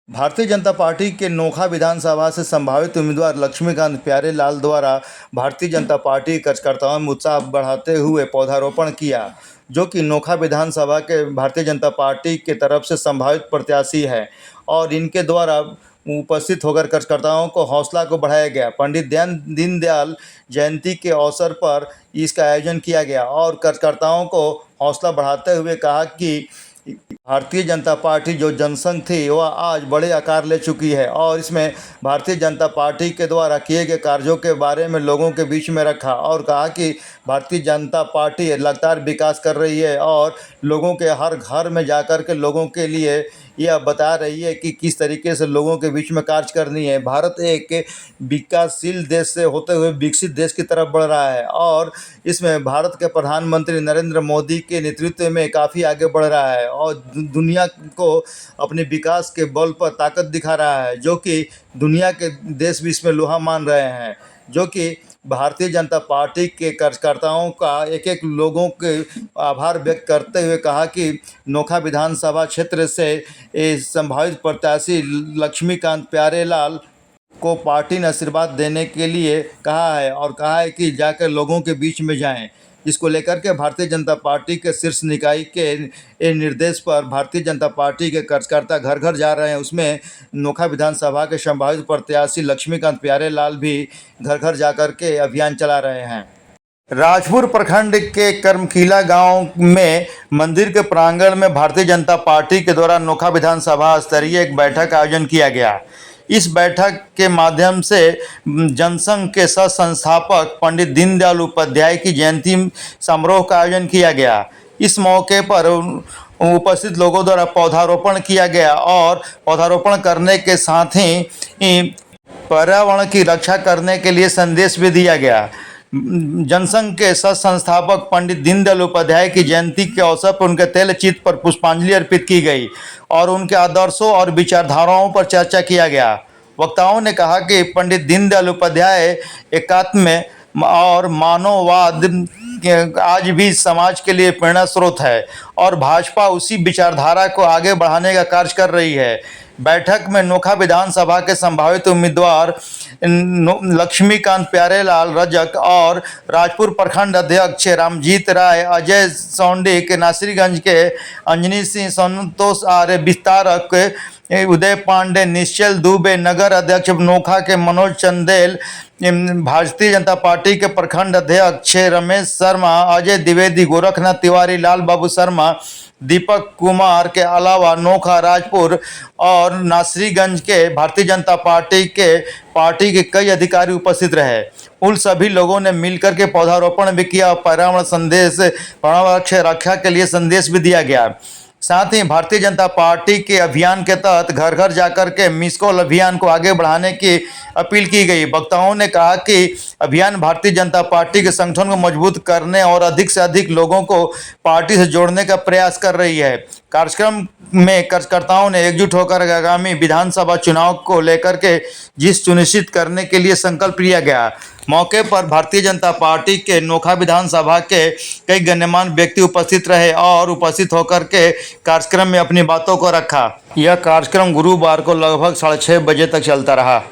Bharatiya Janata party के नोखा विधानसभा से संभावित उम्मीदवार लक्ष्मीकांत प्यारेलाल द्वारा भारतीय जनता पार्टी के कार्यकर्ताओं में उत्साह बढ़ाते हुए पौधारोपण किया, जो कि नोखा विधानसभा के भारतीय जनता पार्टी के तरफ से संभावित प्रत्याशी है और इनके द्वारा उपस्थित होकर कार्यकर्ताओं को हौसला को बढ़ाया गया। पंडित दीनदयाल जयंती के अवसर पर इसका आयोजन किया गया और कार्यकर्ताओं को हौसला बढ़ाते हुए कहा कि भारतीय जनता पार्टी जो जनसंघ थी वह आज बड़े आकार ले चुकी है और इसमें भारतीय जनता पार्टी के द्वारा किए गए कार्यों के बारे में लोगों के बीच में रखा और कहा कि भारतीय जनता पार्टी लगातार विकास कर रही है और लोगों के हर घर में जाकर के लोगों के लिए यह बता रही है कि किस तरीके से लोगों के बीच में कार्य करनी है। भारत एक विकासशील देश से होते हुए विकसित देश की तरफ बढ़ रहा है और इसमें भारत के प्रधानमंत्री नरेंद्र मोदी के नेतृत्व में काफ़ी आगे बढ़ रहा है और दुनिया को अपने विकास के बल पर ताकत दिखा रहा है, जो कि दुनिया के देश भी इसमें लोहा मान रहे हैं। जो कि भारतीय जनता पार्टी के कार्यकर्ताओं का एक एक लोगों के आभार व्यक्त करते हुए कहा कि नोखा विधानसभा क्षेत्र से संभावित प्रत्याशी लक्ष्मीकांत प्यारेलाल को पार्टी ने आशीर्वाद देने के लिए कहा है और कहा है कि जाकर लोगों के बीच में जाएं। इसको लेकर के भारतीय जनता पार्टी के शीर्ष निकाय के निर्देश पर भारतीय जनता पार्टी के कार्यकर्ता घर घर जा रहे हैं। उसमें नोखा विधानसभा के संभावित प्रत्याशी लक्ष्मीकांत प्यारेलाल भी घर घर जाकर के अभियान चला रहे हैं। राजपुर प्रखंड के करमखीला गांव में मंदिर के प्रांगण में भारतीय जनता पार्टी के द्वारा नोखा विधानसभा स्तरीय एक बैठक का आयोजन किया गया। इस बैठक के माध्यम से जनसंघ के सह संस्थापक पंडित दीनदयाल उपाध्याय की जयंती समारोह का आयोजन किया गया। इस मौके पर उपस्थित लोगों द्वारा पौधारोपण किया गया और पौधारोपण करने के साथ ही पर्यावरण की रक्षा करने के लिए संदेश भी दिया गया। जनसंघ के सह संस्थापक पंडित दीनदयाल उपाध्याय की जयंती के अवसर पर उनके तैल चित्र पर पुष्पांजलि अर्पित की गई और उनके आदर्शों और विचारधाराओं पर चर्चा किया गया। वक्ताओं ने कहा कि पंडित दीनदयाल उपाध्याय एकात्म और मानववाद आज भी समाज के लिए प्रेरणा स्रोत है और भाजपा उसी विचारधारा को आगे बढ़ाने का कार्य कर रही है। बैठक में नोखा विधानसभा के संभावित उम्मीदवार लक्ष्मीकांत प्यारेलाल रजक और राजपुर प्रखंड अध्यक्ष रामजीत राय, अजय सौंडिक, नासिरगंज के अंजनी सिंह, संतोष आर्य विस्तारक, उदय पांडे, निश्चल दुबे, नगर अध्यक्ष नोखा के मनोज चंदेल, भारतीय जनता पार्टी के प्रखंड अध्यक्ष रमेश शर्मा, अजय द्विवेदी, गोरखनाथ तिवारी, लाल बाबू शर्मा, दीपक कुमार के अलावा नोखा, राजपुर और नासिरगंज के भारतीय जनता पार्टी के कई अधिकारी उपस्थित रहे। उन सभी लोगों ने मिलकर के पौधारोपण भी किया और पर्यावरण रक्षा के लिए संदेश भी दिया गया। साथ ही भारतीय जनता पार्टी के अभियान के तहत घर घर जाकर के मिस कॉल अभियान को आगे बढ़ाने की अपील की गई। वक्ताओं ने कहा कि अभियान भारतीय जनता पार्टी के संगठन को मजबूत करने और अधिक से अधिक लोगों को पार्टी से जोड़ने का प्रयास कर रही है। कार्यक्रम में कार्यकर्ताओं ने एकजुट होकर आगामी विधानसभा चुनाव को लेकर के जिस सुनिश्चित करने के लिए संकल्प लिया गया। मौके पर भारतीय जनता पार्टी के नोखा विधानसभा के कई गण्यमान्य व्यक्ति उपस्थित रहे और उपस्थित होकर के कार्यक्रम में अपनी बातों को रखा। यह कार्यक्रम गुरुवार को लगभग 6:30 बजे तक चलता रहा।